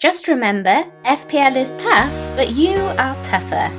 Just remember, FPL is tough, but you are tougher.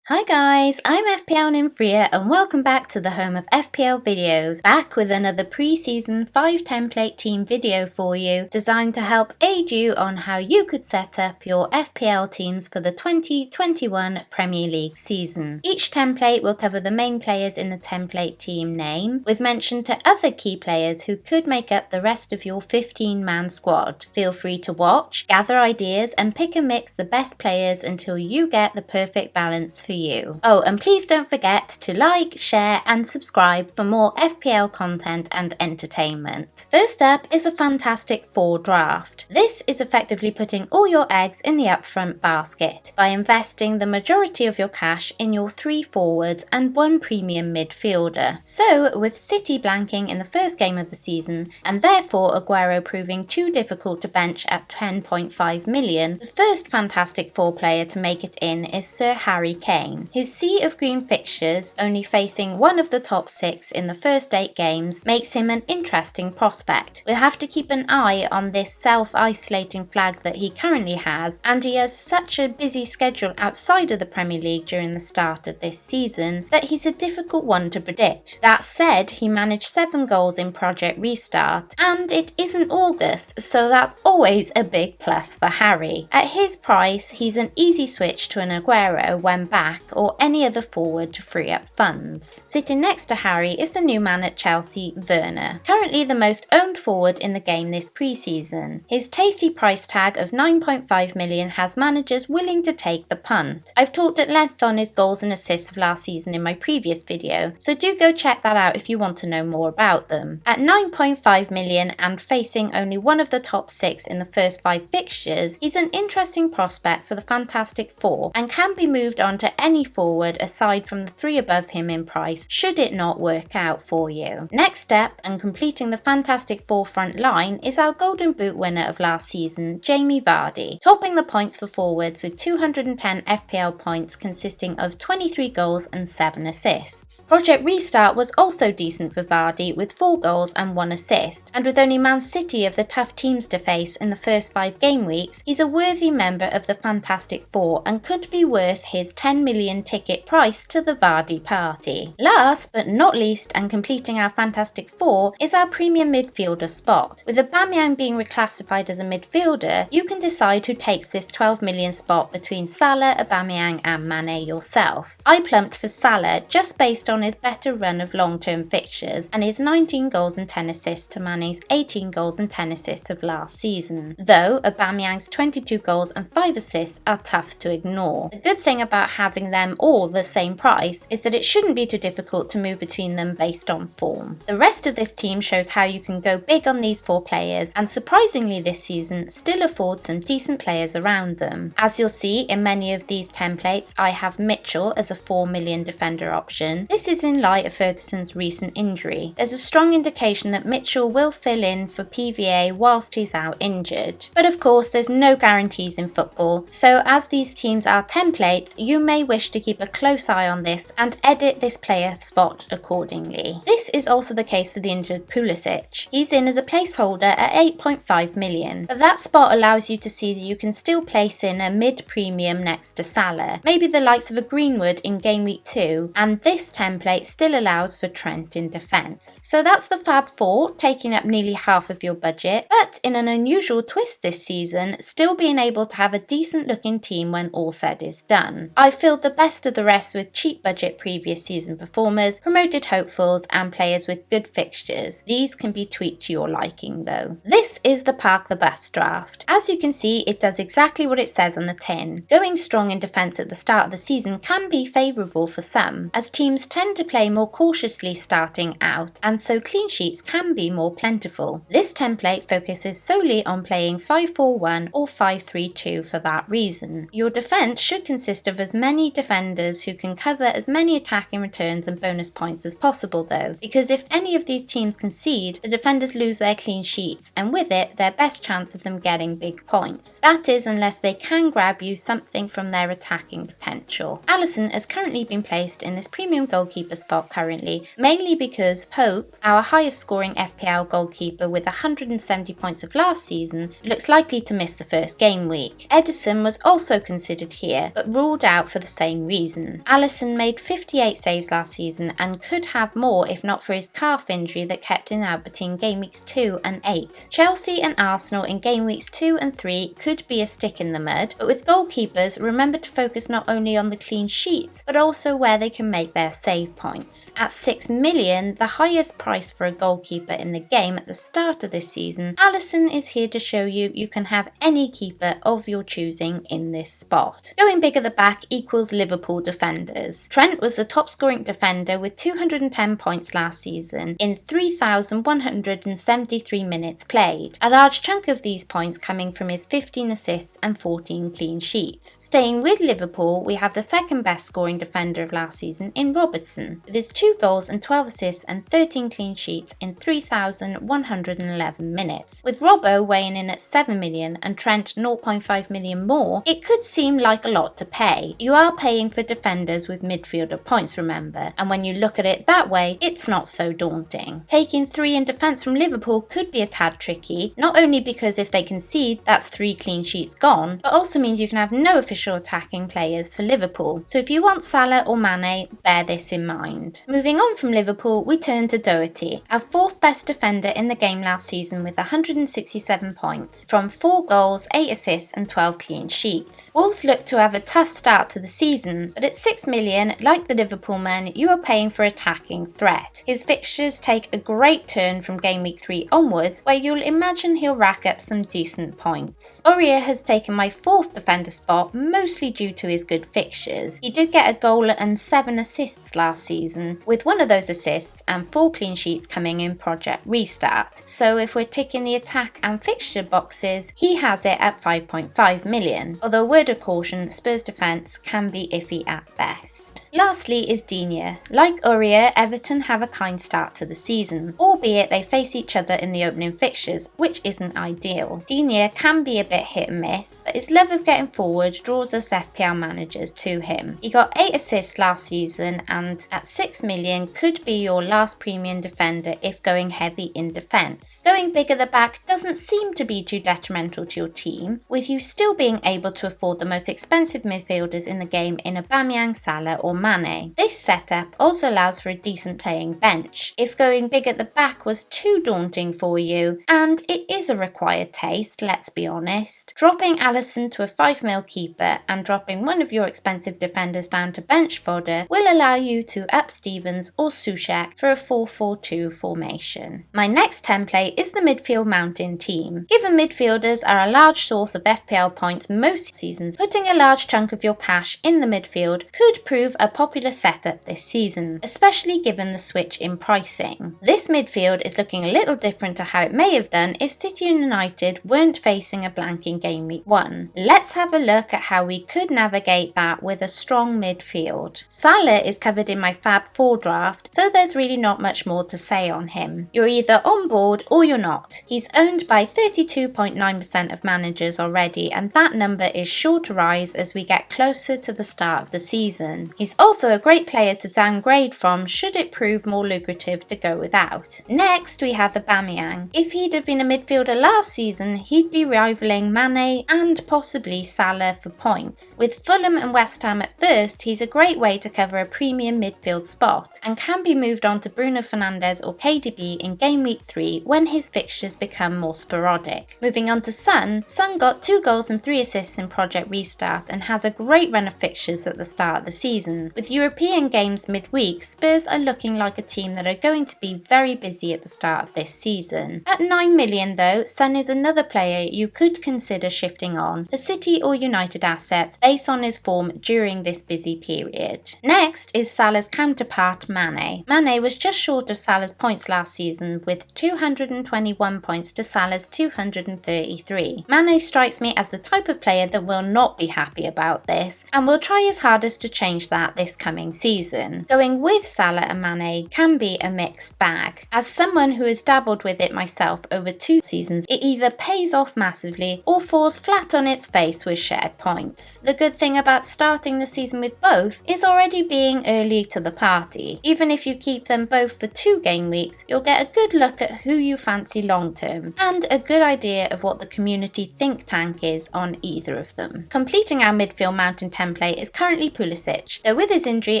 Hi guys, I'm FPL Ninfria and welcome back to the home of FPL videos, back with another pre-season 5 template team video for you, designed to help aid you on how you could set up your FPL teams for the 2021 Premier League season. Each template will cover the main players in the template team name, with mention to other key players who could make up the rest of your 15-man squad. Feel free to watch, gather ideas and pick and mix the best players until you get the perfect balance for you. Oh, and please don't forget to like, share and subscribe for more FPL content and entertainment. First up is a Fantastic Four draft. This is effectively putting all your eggs in the upfront basket by investing the majority of your cash in your 3 forwards and 1 premium midfielder. So, with City blanking in the first game of the season and therefore Aguero proving too difficult to bench at 10.5 million, the first Fantastic Four player to make it in is Sir Harry Kane. His sea of green fixtures, only facing one of the top 6 in the first 8 games, makes him an interesting prospect. We'll have to keep an eye on this self-isolating flag that he currently has, and he has such a busy schedule outside of the Premier League during the start of this season that he's a difficult one to predict. That said, he managed 7 goals in Project Restart, and it isn't August, so that's always a big plus for Harry. At his price, he's an easy switch to an Aguero when back, or any other forward to free up funds. Sitting next to Harry is the new man at Chelsea, Werner, currently the most owned forward in the game this pre-season. His tasty price tag of 9.5 million has managers willing to take the punt. I've talked at length on his goals and assists of last season in my previous video, so do go check that out if you want to know more about them. At 9.5 million and facing only one of the top 6 in the first 5 fixtures, he's an interesting prospect for the Fantastic Four and can be moved on to any forward aside from the 3 above him in price should it not work out for you. Next up, and completing the Fantastic Four front line, is our Golden Boot winner of last season, Jamie Vardy, topping the points for forwards with 210 FPL points consisting of 23 goals and 7 assists. Project Restart was also decent for Vardy with 4 goals and 1 assist, and with only Man City of the tough teams to face in the first 5 game weeks, he's a worthy member of the Fantastic Four and could be worth his 10 million ticket price to the Vardy party. Last but not least, and completing our Fantastic Four, is our premium midfielder spot. With Aubameyang being reclassified as a midfielder, you can decide who takes this 12 million spot between Salah, Aubameyang and Mane yourself. I plumped for Salah just based on his better run of long-term fixtures and his 19 goals and 10 assists to Mane's 18 goals and 10 assists of last season, though Aubameyang's 22 goals and 5 assists are tough to ignore. The good thing about having them all the same price is that it shouldn't be too difficult to move between them based on form. The rest of this team shows how you can go big on these 4 players and surprisingly this season still afford some decent players around them. As you'll see in many of these templates, I have Mitchell as a 4 million defender option. This is in light of Ferguson's recent injury. There's a strong indication that Mitchell will fill in for PVA whilst he's out injured. But of course there's no guarantees in football, so as these teams are templates, you may wish to keep a close eye on this and edit this player spot accordingly. This is also the case for the injured Pulisic. He's in as a placeholder at 8.5 million, but that spot allows you to see that you can still place in a mid-premium next to Salah, maybe the likes of a Greenwood in Gameweek 2, and this template still allows for Trent in defence. So that's the Fab 4, taking up nearly half of your budget, but in an unusual twist this season, still being able to have a decent looking team when all said is done. I filled the best of the rest with cheap budget previous season performers, promoted hopefuls and players with good fixtures. These can be tweaked to your liking though. This is the Park the Bus draft. As you can see, it does exactly what it says on the tin. Going strong in defence at the start of the season can be favourable for some, as teams tend to play more cautiously starting out, and so clean sheets can be more plentiful. This template focuses solely on playing 5-4-1 or 5-3-2 for that reason. Your defence should consist of as many need defenders who can cover as many attacking returns and bonus points as possible though, because if any of these teams concede, the defenders lose their clean sheets and with it their best chance of them getting big points. That is unless they can grab you something from their attacking potential. Alisson has currently been placed in this premium goalkeeper spot currently, mainly because Pope, our highest scoring FPL goalkeeper with 170 points of last season, looks likely to miss the first game week. Edison was also considered here, but ruled out for the same reason. Alisson made 58 saves last season and could have more if not for his calf injury that kept him out between game weeks 2 and 8. Chelsea and Arsenal in game weeks 2 and 3 could be a stick in the mud, but with goalkeepers, remember to focus not only on the clean sheets, but also where they can make their save points. At 6 million, the highest price for a goalkeeper in the game at the start of this season, Alisson is here to show you can have any keeper of your choosing in this spot. Going big at the back equals Liverpool defenders. Trent was the top scoring defender with 210 points last season in 3,173 minutes played. A large chunk of these points coming from his 15 assists and 14 clean sheets. Staying with Liverpool, we have the second best scoring defender of last season in Robertson, with his 2 goals and 12 assists and 13 clean sheets in 3,111 minutes. With Robbo weighing in at 7 million and Trent 0.5 million more, it could seem like a lot to pay. You are paying for defenders with midfielder points, remember, and when you look at it that way, it's not so daunting. Taking 3 in defence from Liverpool could be a tad tricky, not only because if they concede, that's 3 clean sheets gone, but also means you can have no official attacking players for Liverpool. So if you want Salah or Mane, bear this in mind. Moving on from Liverpool, we turn to Doherty, our 4th best defender in the game last season with 167 points, from 4 goals, 8 assists and 12 clean sheets. Wolves look to have a tough start to the season, but at 6 million, like the Liverpool men, you are paying for attacking threat. His fixtures take a great turn from game week 3 onwards, where you'll imagine he'll rack up some decent points. Aurier has taken my 4th defender spot, mostly due to his good fixtures. He did get a goal and 7 assists last season, with one of those assists and 4 clean sheets coming in Project Restart. So if we're ticking the attack and fixture boxes, he has it at 5.5 million, although word of caution, Spurs defence can be iffy at best. Lastly is Digne. Like Aurier, Everton have a kind start to the season, albeit they face each other in the opening fixtures, which isn't ideal. Digne can be a bit hit and miss, but his love of getting forward draws us FPL managers to him. He got 8 assists last season and at 6 million could be your last premium defender if going heavy in defence. Going big at the back doesn't seem to be too detrimental to your team, with you still being able to afford the most expensive midfielders in the game in Aubameyang, Salah or Mane. This setup also allows for a decent playing bench. If going big at the back was too daunting for you, and it is a required taste, let's be honest, dropping Alisson to a 5 mil keeper and dropping one of your expensive defenders down to bench fodder will allow you to up Stevens or Soucek for a 4-4-2 formation. My next template is the midfield mountain team. Given midfielders are a large source of FPL points most seasons, putting a large chunk of your cash in the midfield could prove a popular setup this season, especially given the switch in pricing. This midfield is looking a little different to how it may have done if City and United weren't facing a blank in game week 1. Let's have a look at how we could navigate that with a strong midfield. Salah is covered in my Fab 4 draft, so there's really not much more to say on him. You're either on board or you're not. He's owned by 32.9% of managers already, and that number is sure to rise as we get closer to the start of the season. He's also a great player to downgrade from should it prove more lucrative to go without. Next we have Aubameyang. If he'd have been a midfielder last season, he'd be rivaling Mane and possibly Salah for points. With Fulham and West Ham at first, he's a great way to cover a premium midfield spot and can be moved on to Bruno Fernandes or KDB in game week 3 when his fixtures become more sporadic. Moving on to Son got 2 goals and 3 assists in Project Restart and has a great run of fixtures at the start of the season. season. With European games midweek, Spurs are looking like a team that are going to be very busy at the start of this season. At 9 million though, Son is another player you could consider shifting on for City or United assets based on his form during this busy period. Next is Salah's counterpart Mane. Mane was just short of Salah's points last season with 221 points to Salah's 233. Mane strikes me as the type of player that will not be happy about this and will try his hardest to change that this coming season. Going with Salah and Mane can be a mixed bag. As someone who has dabbled with it myself over 2 seasons, it either pays off massively or falls flat on its face with shared points. The good thing about starting the season with both is already being early to the party. Even if you keep them both for 2 game weeks, you'll get a good look at who you fancy long term and a good idea of what the community think tank is on either of them. Completing our midfield mountain template is currently Pulisic, though with his injury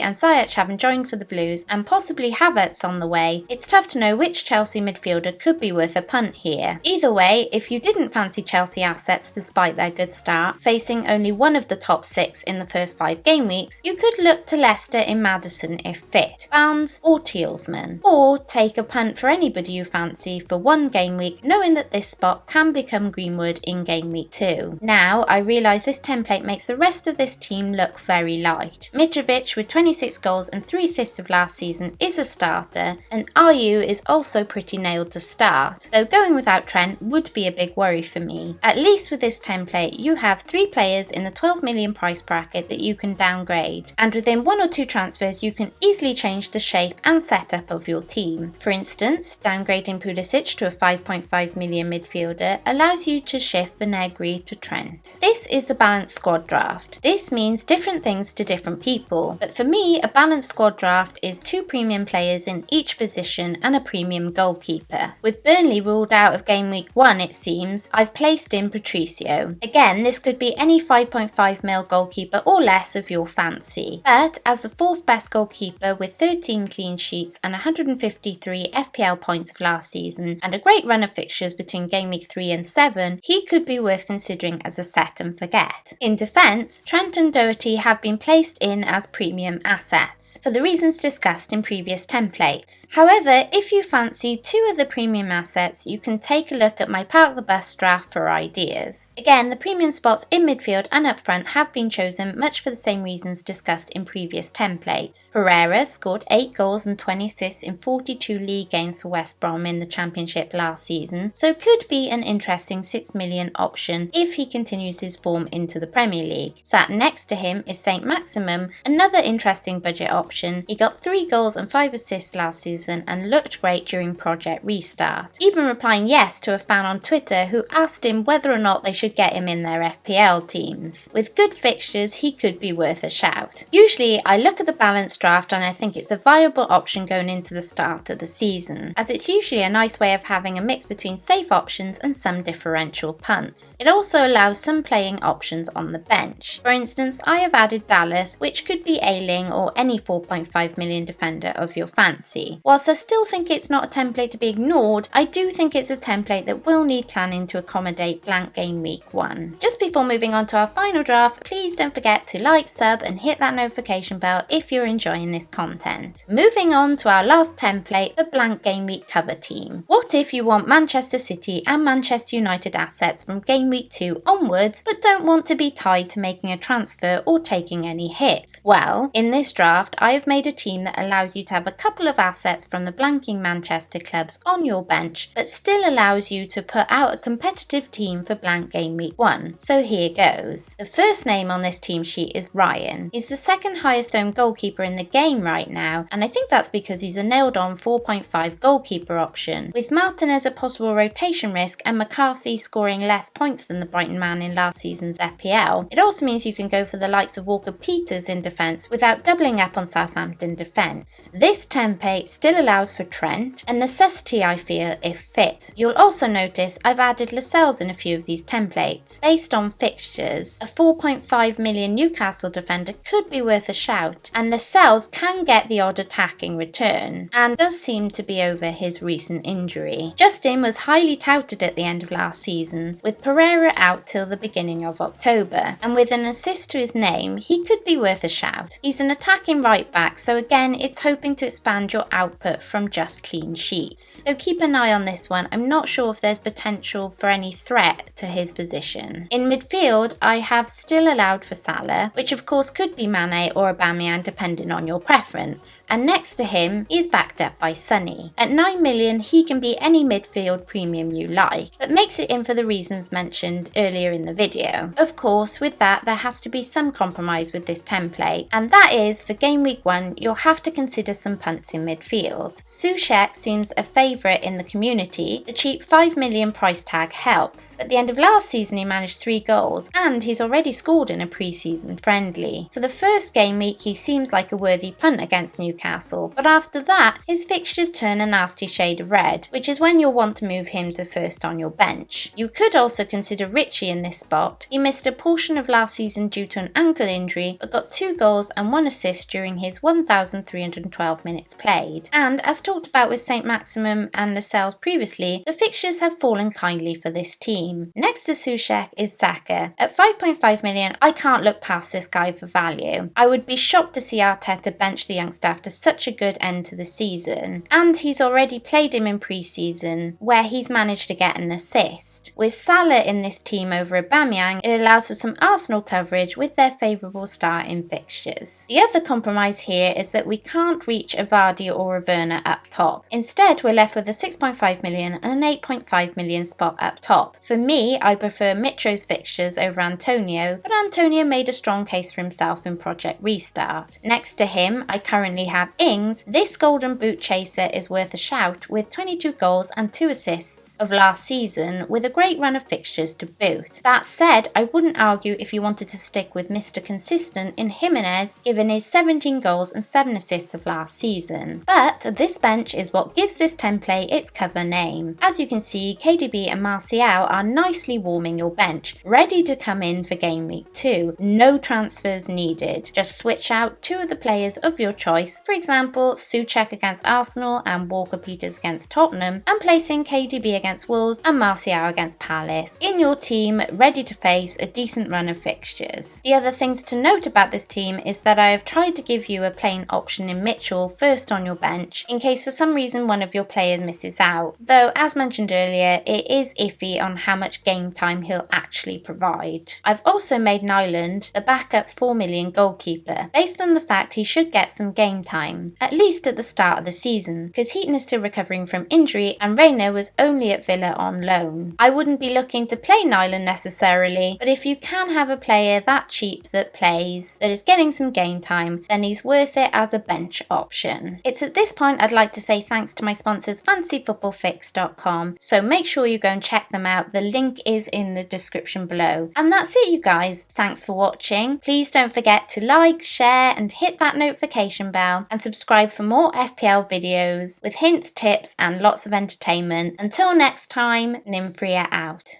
and Ziyech having joined for the Blues and possibly Havertz on the way, it's tough to know which Chelsea midfielder could be worth a punt here. Either way, if you didn't fancy Chelsea assets despite their good start, facing only one of the top 6 in the first 5 game weeks, you could look to Leicester in Maddison if fit, Barnes or Tielemans, or take a punt for anybody you fancy for 1 game week, knowing that this spot can become Greenwood in game week 2. Now, I realise this template makes the rest of this team look very light. Mitrovic with 26 goals and 3 assists of last season is a starter, and Ayew is also pretty nailed to start, though going without Trent would be a big worry for me. At least with this template, you have 3 players in the 12 million price bracket that you can downgrade, and within 1 or 2 transfers you can easily change the shape and setup of your team. For instance, downgrading Pulisic to a 5.5 million midfielder allows you to shift Vinagre to Trent. This is the balanced squad draft. This means different things to different people, but for me a balanced squad draft is 2 premium players in each position and a premium goalkeeper. With Burnley ruled out of game week 1 it seems, I've placed in Patricio. Again, this could be any 5.5 mil goalkeeper or less of your fancy, but as the 4th best goalkeeper with 13 clean sheets and 153 FPL points of last season and a great run of fixtures between game week 3 and 7, he could be worth considering as a set and forget. In defence, Trent and Doherty have been placed in as premium assets, for the reasons discussed in previous templates. However, if you fancy 2 of the premium assets, you can take a look at my Park the Bus draft for ideas. Again, the premium spots in midfield and up front have been chosen much for the same reasons discussed in previous templates. Pereira scored 8 goals and 20 assists in 42 league games for West Brom in the Championship last season, so could be an interesting 6 million option if he continues his form into the Premier League. Sat next to him is St. Maximum, another interesting budget option. He got 3 goals and 5 assists last season and looked great during Project Restart, even replying yes to a fan on Twitter who asked him whether or not they should get him in their FPL teams. With good fixtures, he could be worth a shout. Usually, I look at the balanced draft and I think it's a viable option going into the start of the season, as it's usually a nice way of having a mix between safe options and some differential punts. It also allows some playing options on the bench. For instance, I have added Dallas, which could be Ayling or any 4.5 million defender of your fancy. Whilst I still think it's not a template to be ignored, I do think it's a template that will need planning to accommodate blank game week 1. Just before moving on to our final draft, please don't forget to like, sub and hit that notification bell if you're enjoying this content. Moving on to our last template, the blank game week cover team. What if you want Manchester City and Manchester United assets from game week 2 onwards, but don't want to be tied to making a transfer or taking any hits? Well, in this draft, I have made a team that allows you to have a couple of assets from the blanking Manchester clubs on your bench, but still allows you to put out a competitive team for blank game week 1. So here goes. The first name on this team sheet is Ryan. He's the 2nd highest owned goalkeeper in the game right now, and I think that's because he's a nailed on 4.5 goalkeeper option. With Martin as a possible rotation risk and McCarthy scoring less points than the Brighton man in last season's FPL, it also means you can go for the likes of Walker-Peters in defence without doubling up on Southampton defence. This template still allows for Trent, a necessity I feel if fit. You'll also notice I've added Lascelles in a few of these templates. Based on fixtures, a 4.5 million Newcastle defender could be worth a shout, and Lascelles can get the odd attacking return, and does seem to be over his recent injury. Justin was highly touted at the end of last season, with Pereira out till the beginning of October, and with an assist to his name, he could be worth a shout. out. He's an attacking right back, so again it's hoping to expand your output from just clean sheets. So keep an eye on this one. I'm not sure if there's potential for any threat to his position. In midfield, I have still allowed for Salah, which of course could be Mane or Aubameyang depending on your preference. And next to him, he's backed up by Sonny. At 9 million, he can be any midfield premium you like, but makes it in for the reasons mentioned earlier in the video. Of course, with that, there has to be some compromise with this template, and that is, for game week 1, you'll have to consider some punts in midfield. Soucek seems a favourite in the community. The cheap 5 million price tag helps. At the end of last season, he managed 3 goals, and he's already scored in a pre-season friendly. For the first game week, he seems like a worthy punt against Newcastle, but after that, his fixtures turn a nasty shade of red, which is when you'll want to move him to first on your bench. You could also consider Richie in this spot. He missed a portion of last season due to an ankle injury, but got 2 goals and 1 assist during his 1,312 minutes played. And as talked about with St. Maximum and Lascelles previously, the fixtures have fallen kindly for this team. Next to Soucek is Saka. At 5.5 million, I can't look past this guy for value. I would be shocked to see Arteta bench the youngster after such a good end to the season, and he's already played him in pre-season where he's managed to get an assist. With Salah in this team over Aubameyang, it allows for some Arsenal coverage with their favourable start in fixtures. The other compromise here is that we can't reach a Vardy or a Werner up top. Instead, we're left with a 6.5 million and an 8.5 million spot up top. For me, I prefer Mitro's fixtures over Antonio, but Antonio made a strong case for himself in Project Restart. Next to him, I currently have Ings. This golden boot chaser is worth a shout with 22 goals and 2 assists of last season with a great run of fixtures to boot. That said, I wouldn't argue if you wanted to stick with Mr. Consistent in Jimenez given his 17 goals and 7 assists of last season. But this bench is what gives this template its cover name. As you can see, KDB and Martial are nicely warming your bench, ready to come in for game week 2. No transfers needed. Just switch out 2 of the players of your choice, for example Soucek against Arsenal and Walker-Peters against Tottenham, and placing KDB against Wolves and Martial against Palace in your team, ready to face a decent run of fixtures. The other things to note about this team is that I have tried to give you a plain option in Mitchell first on your bench in case for some reason one of your players misses out, though as mentioned earlier it is iffy on how much game time he'll actually provide. I've also made Nyland the backup 4 million goalkeeper based on the fact he should get some game time, at least at the start of the season, because Heaton is still recovering from injury and Reina was only at Villa on loan. I wouldn't be looking to play Nyland necessarily, but if you can have a player that cheap that plays, that is getting some game time, then he's worth it as a bench option. It's at this point I'd like to say thanks to my sponsors fantasyfootballfix.com, so make sure you go and check them out. The link is in the description below. And that's it you guys, thanks for watching. Please don't forget to like, share and hit that notification bell and subscribe for more FPL videos with hints, tips and lots of entertainment. Until next time, Nymphria out.